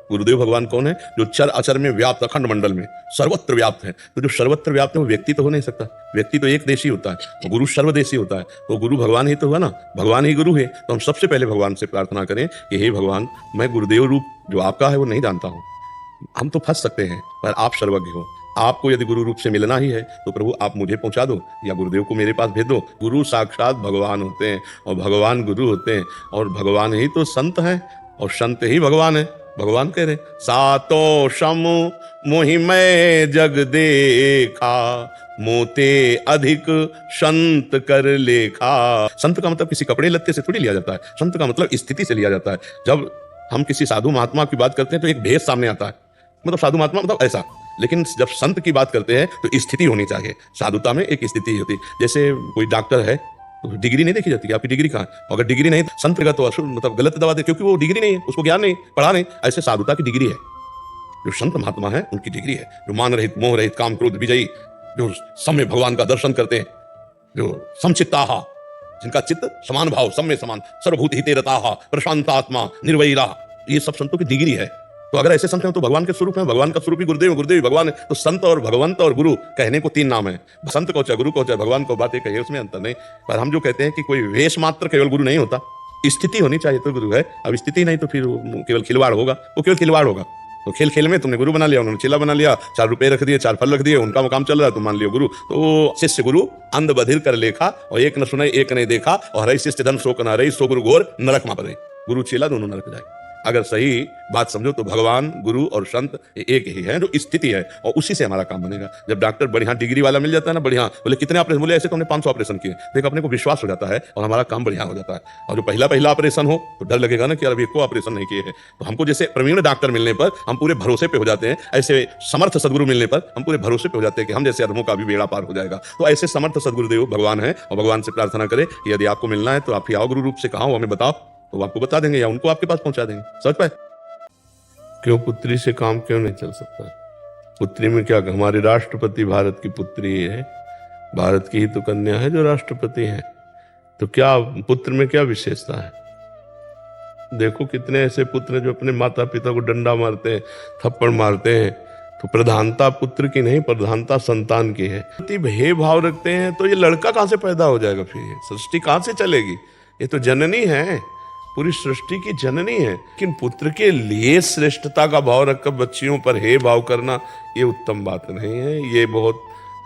गुरुदेव भगवान कौन है? जो चर अचर में व्याप्त, अखंड मंडल में सर्वत्र व्याप्त है। तो जो सर्वत्र व्याप्त है वो व्यक्ति तो हो नहीं सकता, व्यक्ति तो एक देशी होता है, तो गुरु सर्वदेशी होता है। तो गुरु भगवान ही तो हुआ ना, भगवान ही गुरु है। तो हम सबसे पहले भगवान से प्रार्थना करें कि हे भगवान, मैं गुरुदेव रूप जो आपका है वो नहीं जानता हूँ। हम तो फंस सकते हैं, पर आप सर्वज्ञ हो। आपको यदि गुरु रूप से मिलना ही है तो प्रभु आप मुझे पहुंचा दो, या गुरुदेव को मेरे पास भेज दो। गुरु साक्षात भगवान होते हैं और भगवान गुरु होते हैं, और भगवान ही तो संत हैं और संत ही भगवान है। भगवान कह रहे सातो सम मोहिमय जग देखा, मोते अधिक संत कर लेखा। संत का मतलब किसी कपड़े लत्ते से थोड़ी लिया जाता है, संत का मतलब स्थिति से लिया जाता है। जब हम किसी साधु महात्मा की बात करते हैं तो एक भेद सामने आता है, मतलब साधु महात्मा मतलब ऐसा। लेकिन जब संत की बात करते हैं तो स्थिति होनी चाहिए। साधुता में एक स्थिति होती है। जैसे कोई डॉक्टर है तो डिग्री नहीं देखी जाती कि आपकी डिग्री कहाँ है। अगर डिग्री नहीं संत का तो अशुद्ध मतलब गलत दवा दे, क्योंकि वो डिग्री नहीं है, उसको ज्ञान नहीं, पढ़ा नहीं। ऐसे साधुता की डिग्री है। जो संत महात्मा है उनकी डिग्री है, जो मान रहित, मोह रहित, काम क्रोध विजयी, जो समय भगवान का दर्शन करते हैं, जो समचित्ताहा, जिनका चित्त समान भाव, सब में समान, सर्वभूत हिते रताहा, प्रशांतात्मा, निर्वैरा, ये सब संतों की डिग्री है। तो अगर ऐसे संत हैं तो भगवान के स्वरूप हैं। भगवान का स्वरूप ही गुरुदेव, गुरुदेव भगवान है। तो संत और भगवंत और गुरु कहने को तीन नाम है। संत को चाहे गुरु को चाहे भगवान को, बात एक है, उसमें अंतर नहीं। पर हम जो कहते हैं कि कोई वेश मात्र केवल गुरु नहीं होता, स्थिति होनी चाहिए तो गुरु है। अब स्थिति नहीं तो फिर केवल खिलवाड़ होगा, वो केवल खिलवाड़ होगा। तो खेल खेल में तुमने गुरु बना लिया, उन्होंने चेला बना लिया, 4 रुपए रख दिए, 4 फल रख दिए, उनका मुकाम चल रहा है, तो मान लियो गुरु। तो शिष्य गुरु अंध बधिर कर लेखा, और एक न सुने एक नहीं देखा, और हरि शिष्य धन शोक न हरई, सो गुरु घोर नरक में पड़े। गुरु चेला दोनों नरक जाए। अगर सही बात समझो तो भगवान, गुरु और संत एक ही है, जो स्थिति है, और उसी से हमारा काम बनेगा। जब डॉक्टर बढ़िया डिग्री वाला मिल जाता है ना, बढ़िया, बोले कितने ऑपरेशन, बोले ऐसे तो हमने 500 ऑपरेशन किए, देखो अपने को विश्वास हो जाता है और हमारा काम बढ़िया हो जाता है। और जो पहला ऑपरेशन हो तो डर लगेगा ना कि अभी को ऑपरेशन नहीं किए हैं। तो हमको जैसे प्रवीण डॉक्टर मिलने पर हम पूरे भरोसे पे हो जाते हैं, ऐसे समर्थ सदगुरु मिलने पर हम पूरे भरोसे पे हो जाते हैं कि हम जैसे अधमों का भी बेड़ा पार हो जाएगा। तो ऐसे समर्थ सदगुरुदेव भगवान है, और भगवान से प्रार्थना करें कि यदि आपको मिलना है तो आप ही आओ गुरु रूप से, कहा हमें बताओ, तो आपको बता देंगे या उनको आपके पास पहुंचा देंगे। समझ पाए? क्यों पुत्री से काम क्यों नहीं चल सकता? पुत्री में क्या, हमारे राष्ट्रपति भारत की पुत्री है, भारत की ही तो कन्या है जो राष्ट्रपति है। तो क्या पुत्र में क्या विशेषता है? देखो कितने ऐसे पुत्र जो अपने माता पिता को डंडा मारते हैं, थप्पड़ मारते हैं। तो प्रधानता पुत्र की नहीं, प्रधानता संतान की है। भेद भाव रखते हैं तो ये लड़का कहां से पैदा हो जाएगा? फिर सृष्टि कहां से चलेगी? ये तो जननी है, पूरी सृष्टि की जननी है। लेकिन पुत्र के लिए श्रेष्ठता का भाव रखकर बच्चियों पर हे भाव करना, ये उत्तम बात नहीं है। ये बहुत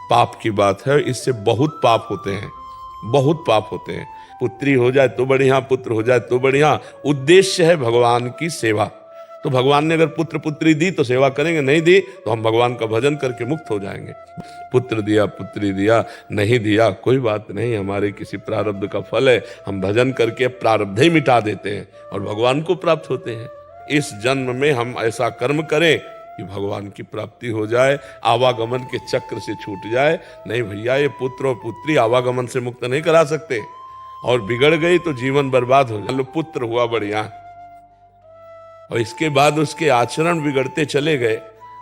पाप की बात है, इससे बहुत पाप होते हैं, बहुत पाप होते हैं। पुत्री हो जाए तो बढ़िया, पुत्र हो जाए तो बढ़िया। उद्देश्य है भगवान की सेवा। तो भगवान ने अगर पुत्र पुत्री दी तो सेवा करेंगे, नहीं दी तो हम भगवान का भजन करके मुक्त हो जाएंगे। पुत्र दिया, पुत्री दिया, नहीं दिया कोई बात नहीं, हमारे किसी प्रारब्ध का फल है। हम भजन करके प्रारब्ध ही मिटा देते हैं और भगवान को प्राप्त होते हैं। इस जन्म में हम ऐसा कर्म करें कि भगवान की प्राप्ति हो जाए, आवागमन के चक्र से छूट जाए। नहीं भैया, ये पुत्र और पुत्री आवागमन से मुक्त नहीं करा सकते, और बिगड़ गई तो जीवन बर्बाद हो जाए। पुत्र हुआ बढ़िया, और इसके बाद उसके आचरण बिगड़ते चले गए।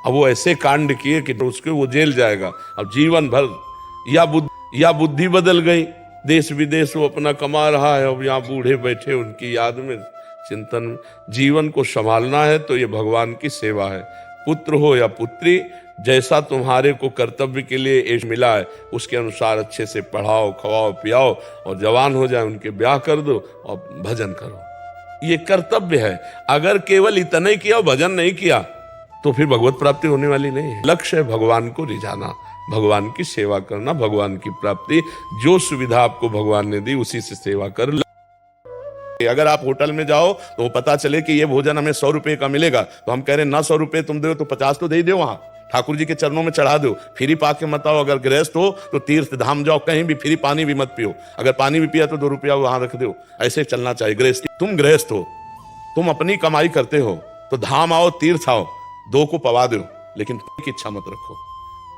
अब वो ऐसे कांड किए कि तो उसके वो जेल जाएगा अब जीवन भर। या बुद्धि बदल गई, देश विदेश वो अपना कमा रहा है, अब यहाँ बूढ़े बैठे उनकी याद में चिंतन। जीवन को संभालना है तो ये भगवान की सेवा है। पुत्र हो या पुत्री, जैसा तुम्हारे को कर्तव्य के लिए एश मिला है उसके अनुसार अच्छे से पढ़ाओ, खवाओ, पियाओ, और जवान हो जाए उनके ब्याह कर दो और भजन करो। ये कर्तव्य है। अगर केवल इतना ही किया, भजन नहीं किया, तो फिर भगवत प्राप्ति होने वाली नहीं है। लक्ष्य है भगवान को रिझाना, भगवान की सेवा करना, भगवान की प्राप्ति। जो सुविधा आपको भगवान ने दी उसी से सेवा कर। अगर आप होटल में जाओ तो पता चले कि ये भोजन हमें 100 रुपए का मिलेगा, तो हम कह रहे हैं ना 100 रुपए तुम दो तो 50 तो दे दो, वहां ठाकुर जी के चरणों में चढ़ा दो, फ्री पाके मत आओ। अगर गृहस्थ हो तो तीर्थ धाम जाओ, कहीं भी फ्री पानी भी मत पियो। अगर पानी भी पिया तो 2 रुपया वहां रख दो। ऐसे चलना चाहिए गृहस्थी। तुम गृहस्थ हो, तुम अपनी कमाई करते हो, तो धाम आओ, तीर्थ आओ, 2 को पवा दो, लेकिन की इच्छा मत रखो।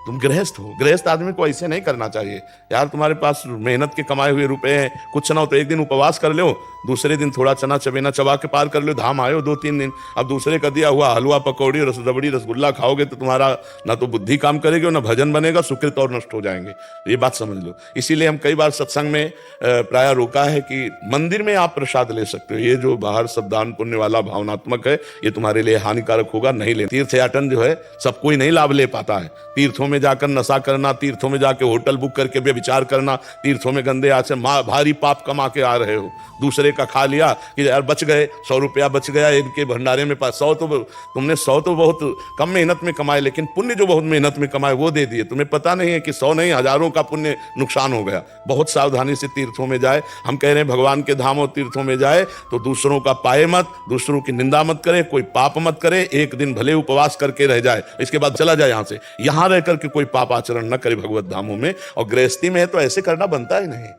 तुम गृहस्थ हो। गृहस्थ आदमी को ऐसे नहीं करना चाहिए। यार तुम्हारे पास मेहनत के कमाए हुए रुपए हैं, कुछ ना हो तो एक दिन उपवास कर लो, दूसरे दिन थोड़ा चना चबेना चबा के पार कर लो, धाम आए हो 2-3 दिन। अब दूसरे का दिया हुआ हलवा पकौड़ी रबड़ी रसगुल्ला खाओगे तो तुम्हारा ना तो बुद्धि काम करेगी और ना भजन बनेगा, सुकृत और नष्ट हो जाएंगे। ये बात समझ लो। इसीलिए हम कई बार सत्संग में प्राय रोका है कि मंदिर में आप प्रसाद ले सकते हो, ये जो बाहर सब दान पुण्य वाला भावनात्मक है ये तुम्हारे लिए हानिकारक होगा, नहीं ले। तीर्थयाटन जो है सब कोई नहीं लाभ ले पाता है। तीर्थों में जाकर नशा करना, तीर्थों में जाके होटल बुक करके व्यभिचार करना, तीर्थों में गंदे हाथ से भारी पाप कमा के आ रहे हो। दूसरे का खा लिया कि यार बच गए, 100 रुपया बच गया इनके भंडारे में, 100 तो तुमने 100 तो बहुत कम मेहनत में कमाए, लेकिन पुण्य जो बहुत मेहनत में कमाए वो दे दिए। तुम्हें पता नहीं है कि 100 नहीं हजारों का पुण्य नुकसान हो गया। बहुत सावधानी से तीर्थों में जाए। हम कह रहे हैं भगवान के धाम और तीर्थों में जाए तो दूसरों का पाए मत, दूसरों की निंदा मत करे, कोई पाप मत करे। एक दिन भले उपवास करके रह जाए, इसके बाद चला जाए यहाँ से, यहाँ रह करके कोई पाप आचरण न करे भगवत धामों में। और गृहस्थी में है तो ऐसे करना बनता ही नहीं।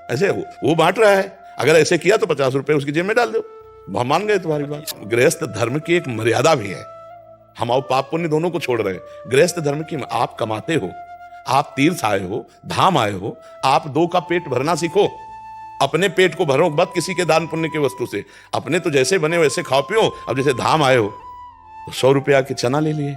ऐसे वो बांट रहा है, अगर ऐसे किया तो 50 रुपए उसकी जेब में डाल दो, हम मान गए तुम्हारी बात। गृहस्थ धर्म की एक मर्यादा भी है। हम और पाप पुण्य दोनों को छोड़ रहे हैं। गृहस्थ धर्म की, आप कमाते हो, आप तीर्थ आए हो, धाम आए हो, आप 2 का पेट भरना सीखो। अपने पेट को भरो मत किसी के दान पुण्य के वस्तु से। अपने तो जैसे बने वैसे खाओ पियो। अब जैसे धाम आए हो तो 100 रुपया के चना ले लिए,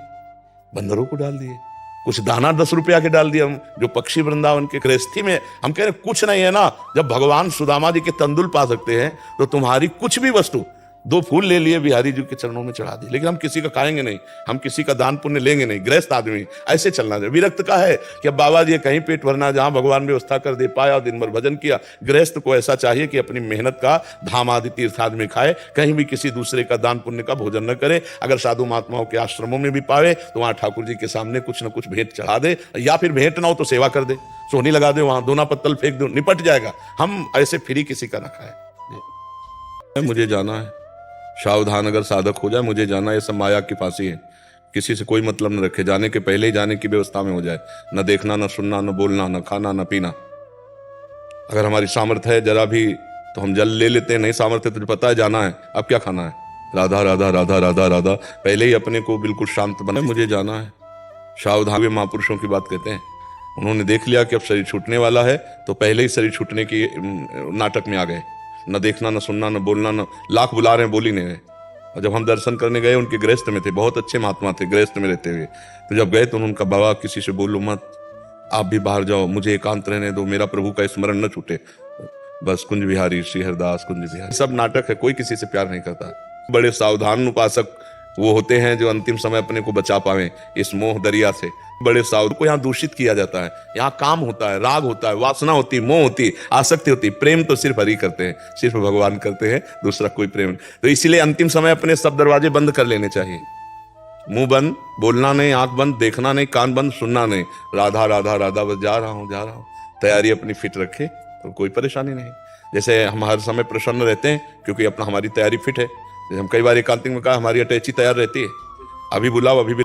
बंदरों को डाल दिए, कुछ दाना 10 रुपया के डाल दिया। हम जो पक्षी वृंदावन के गृहस्थी में हम कह रहे कुछ नहीं है ना। जब भगवान सुदामा जी के तंदुल पा सकते हैं तो तुम्हारी कुछ भी वस्तु, 2 फूल ले लिए बिहारी जी के चरणों में चढ़ा दिए, लेकिन हम किसी का खाएंगे नहीं, हम किसी का दान पुण्य लेंगे नहीं। गृहस्थ आदमी ऐसे चलना चाहिए। विरक्त का है कि अब बाबा जी कहीं पेट भरना, जहां भगवान व्यवस्था कर दे पाया और दिन भर भजन किया। गृहस्थ को ऐसा चाहिए कि अपनी मेहनत का धाम आदि तीर्थ आदि में खाए, कहीं भी किसी दूसरे का दान पुण्य का भोजन न करे। अगर साधु महात्माओं के आश्रमों में भी पावे तो वहां ठाकुर जी के सामने कुछ न कुछ भेंट चढ़ा दे, या फिर भेंट ना हो तो सेवा कर दे, सोनी लगा दे, वहां दोना पत्तल फेंक दो, निपट जाएगा। हम ऐसे फ्री किसी का ना खाए। मुझे जाना है, सावधान अगर साधक हो जाए, मुझे जाना, ये सब माया की फांसी है। किसी से कोई मतलब न रखे, जाने के पहले ही जाने की व्यवस्था में हो जाए। न देखना, न सुनना, न बोलना, न खाना, न पीना। अगर हमारी सामर्थ्य है जरा भी तो हम जल ले लेते हैं, नहीं सामर्थ्य तुझे पता है जाना है, अब क्या खाना है, राधा राधा राधा राधा राधा, पहले ही अपने को बिल्कुल शांत बना। मुझे जाना है, सावधान। महापुरुषों की बात कहते हैं, उन्होंने देख लिया कि अब शरीर छूटने वाला है तो पहले ही शरीर छूटने की नाटक में आ गए। न देखना, न सुनना, न बोलना, न लाख बुला रहे हैं, बोल ही नहीं रहे। और जब हम दर्शन करने गए, उनके गृहस्थ में थे, बहुत अच्छे महात्मा थे गृहस्थ में रहते हुए, तो जब गए तो उनका बाबा किसी से बोलो मत, आप भी बाहर जाओ, मुझे एकांत रहने दो, मेरा प्रभु का स्मरण न छूटे, बस कुंज बिहारी श्री हरदास कुंज बिहारी। सब नाटक है, कोई किसी से प्यार नहीं करता। बड़े सावधान उपासक वो होते हैं जो अंतिम समय अपने को बचा पावे इस मोह दरिया से। बड़े सावधान को यहाँ दूषित किया जाता है। यहाँ काम होता है, राग होता है, वासना होती, मोह होती, आसक्ति होती। प्रेम तो सिर्फ हरि करते हैं, सिर्फ भगवान करते हैं, दूसरा कोई प्रेम नहीं। तो इसीलिए अंतिम समय अपने सब दरवाजे बंद कर लेने चाहिए। मुंह बंद, बोलना नहीं, आंख बंद, देखना नहीं, कान बंद, सुनना नहीं, राधा राधा राधा, बस जा रहा हूँ। तैयारी अपनी फिट रखे तो कोई परेशानी नहीं। जैसे हम हर समय प्रसन्न रहते हैं क्योंकि अपना हमारी तैयारी फिट है। हम कई बार एकांतिक में कहा हमारी अटैची तैयार रहती है, अभी बुलाओ अभी भी